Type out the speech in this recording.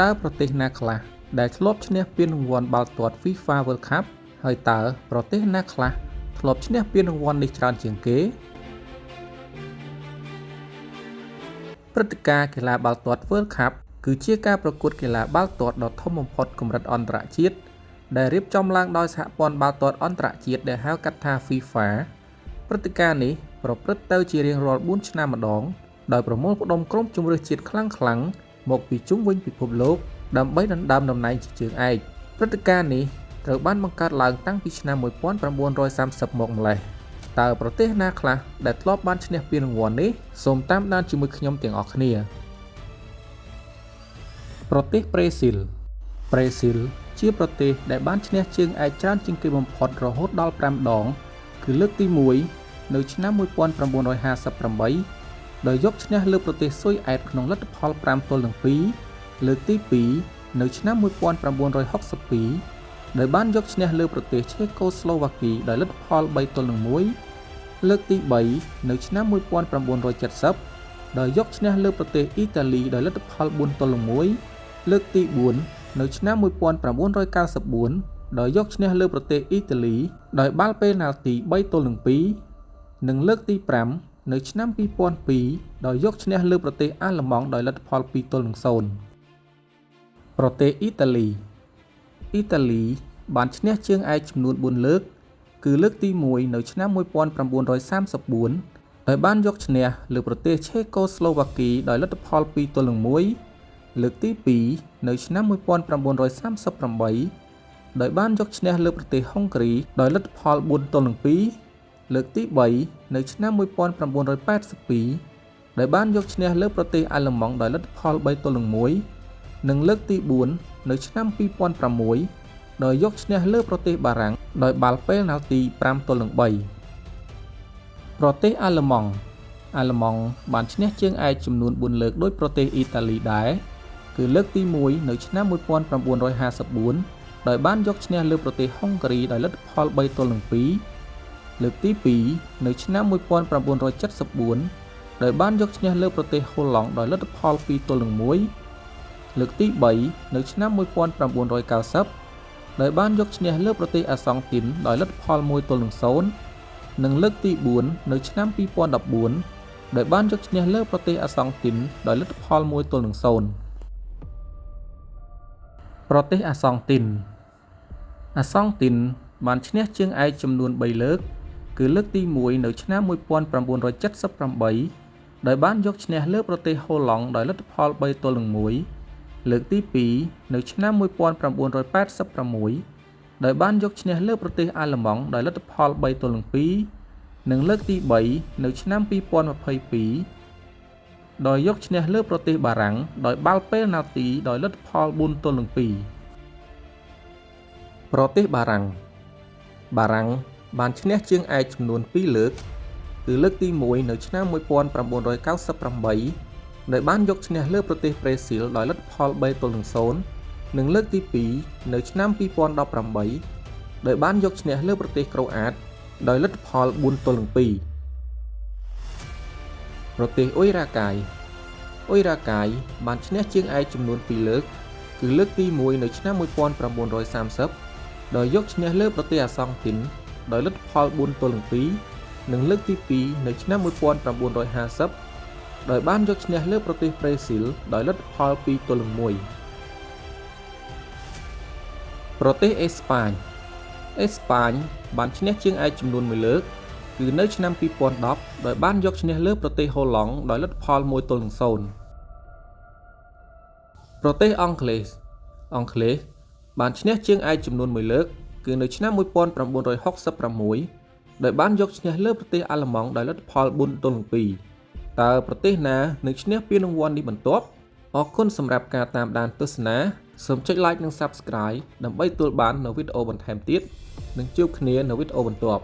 តើប្រទេសណាខ្លះដែលធ្លាប់ឈ្នះពានរង្វាន់បាល់ទាត់ FIFA World Cup ហើយតើប្រទេសណាខ្លះធ្លាប់ឈ្នះពានរង្វាន់នេះច្រើនជាងគេព្រឹត្តិការណ៍កីឡាបាល់ទាត់ World Cup គឺជាការប្រកួតកីឡាបាល់ទាត់ដ៏ធំបំផុតកម្រិតអន្តរជាតិដែលរៀបចំឡើងដោយសហព័ន្ធបាល់ទាត់អន្តរជាតិដែលហៅកាត់ថា FIFA ព្រឹត្តិការណ៍នេះប្រព្រឹត្តទៅជារៀងរាល់4ឆ្នាំម្ដងដោយប្រមូលផ្ដុំក្រុមជម្រើសជាតិខ្លាំងៗមកពីជុំវិញពិភពលោកដើម្បីដណ្ដើមតំណែងជាជើងឯកព្រឹត្តិការណ៍នេះត្រូវបានបង្កើតឡើងតាំងពីឆ្នាំ1930មកម្លេះតើប្រទេសណាខ្លះដែលធ្លាប់បានឈ្នះពានរង្វាន់នេះសូមតាមដានជាមួយខ្ញុំទាំងអស់គ្នាប្រទេសប្រេស៊ីលជាប្រទេសដែលបានឈ្នះជើងឯកច្រើនជាងគេបំផុតរហូតដល់5ដងគឺលើកទី1នៅឆ្នាំ1958ដោយយកឈ្នះលើប្រទេសស៊ុយអែតក្នុងលទ្ធផល5-2លើកទី2នៅឆ្នាំ1962ដោយបានយកឈ្នះលើប្រទេសឆេកូស្លូវ៉ាគីដោយលទ្ធផល3-1លើកទី3នៅឆ្នាំ1970ដោយយកឈ្នះលើប្រទេសអ៊ីតាលីដោយលទ្ធផល4-1លើកទី4នៅឆ្នាំ1994ដោយយកឈ្នះលើប្រទេសអ៊ីតាលីដោយបាល់ពេណាល់ទី3-2និងលើកទី5នៅឆ្នាំ2002ដោយយកឈ្នះលើប្រទេសអាល្លឺម៉ង់ដោយលទ្ធផល2-0ប្រទេសអ៊ីតាលីបានឈ្នះជើងឯកចំនួន4លើកគឺលើកទី1នៅឆ្នាំ1934ដោយបានយកឈ្នះលើប្រទេសឆេកូស្លូវ៉ាគីដោយលទ្ធផល2-1លើកទី2នៅឆ្នាំ1938ដោយបានយកឈ្នះលើប្រទេសហុងគ្រីដោយលទ្ធផល4-2លើកទី3នៅឆ្នាំ1982ដោយបានយកឈ្នះលើប្រទេសអាល្លឺម៉ង់ដោយលទ្ធផល3-1និងលើកទី4នៅឆ្នាំ2006ដោយយកឈ្នះលើប្រទេសបារាំងដោយបាល់ពេណាល់ទី5-3ប្រទេសអាល្លឺម៉ង់បានឈ្នះជើងឯកចំនួន4លើកដោយប្រទេសអ៊ីតាលីដែរគឺលើកទី1នៅឆ្នាំ1954ដោយបានយកឈ្នះលើប្រទេសហុងគ្រីដោយលទ្ធផល3-2លើកទី2នៅឆ្នាំ1974ដោយបានយកឈ្នះលើប្រទេសហូឡង់ដោយលទ្ធផល2-1លើកទី3នៅឆ្នាំ1990ដោយបានយកឈ្នះលើប្រទេសអាសង់ទីនដោយលទ្ធផល1-0និងលើកទី4នៅឆ្នាំ2014ដោយបានយកឈ្នះលើប្រទេសអាសង់ទីនដោយលទ្ធផល1-0ប្រទេសអាសង់ទីនបានឈ្នះជើងឯកចំនួន3លើកគឺលើកទី1នៅឆ្នាំ1978ដោយបានយកឈ្នះលើប្រទេសហូឡង់ដោយលទ្ធផល3-1លើកទី2នៅឆ្នាំ1986ដោយបានយកឈ្នះលើប្រទេសអាល្លឺម៉ង់ដោយលទ្ធផល3-2និងលើកទី3នៅឆ្នាំ2022ដោយយកឈ្នះលើប្រទេសបារាំងដោយបាល់ពេណាល់ទីដោយលទ្ធផល4-2ប្រទេសបារាំងបានឈ្នះជើងឯកចំនួន2លើកគឺលើកទី1នៅឆ្នាំ1998ដោយបានយកឈ្នះលើប្រទេសប្រេស៊ីលដោយលទ្ធផល3-0និងលើកទី2នៅឆ្នាំ2018ដោយបានយកឈ្នះលើប្រទេសក្រូអាតដោយលទ្ធផល4-2ប្រទេសអ៊ុយរ៉ាកាយបានឈ្នះជើងឯកចំនួន2លើកគឺលើកទី1នៅឆ្នាំ1930ដោយយកឈ្នះលើប្រទេសអាសង់ទីនដោយលទ្ធផល4-2និងលើកទី2នៅឆ្នាំ1950ដោយបានយកឈ្នះលើប្រទេសប្រេស៊ីលដោយលទ្ធផល2-1ប្រទេសអេស្ប៉ាញបានឈ្នះជើងឯកចំនួន1លើកគឺនៅឆ្នាំ2010ដោយបានយកឈ្នះលើប្រទេសហូឡង់ដោយលទ្ធផល1-0ប្រទេសអង់គ្លេសបានឈ្នះជើងឯកចំនួន1លើកគឺនៅឆ្នាំ1966ដោយបានយកឈ្នះលើប្រទេសអាល្លឺម៉ង់ដោយលទ្ធផល4-2តើប្រទេសណានឹងឈ្នះពានរង្វាន់នេះបន្ទាប់អរគុណសម្រាប់ការតាមដានទស្សនាសូមចុច like និង Subscribe ដើម្បីទទួលបាននូវវីដេអូបន្ថែមទៀតនិងជួបគ្នានៅវីដេអូបន្ទាប់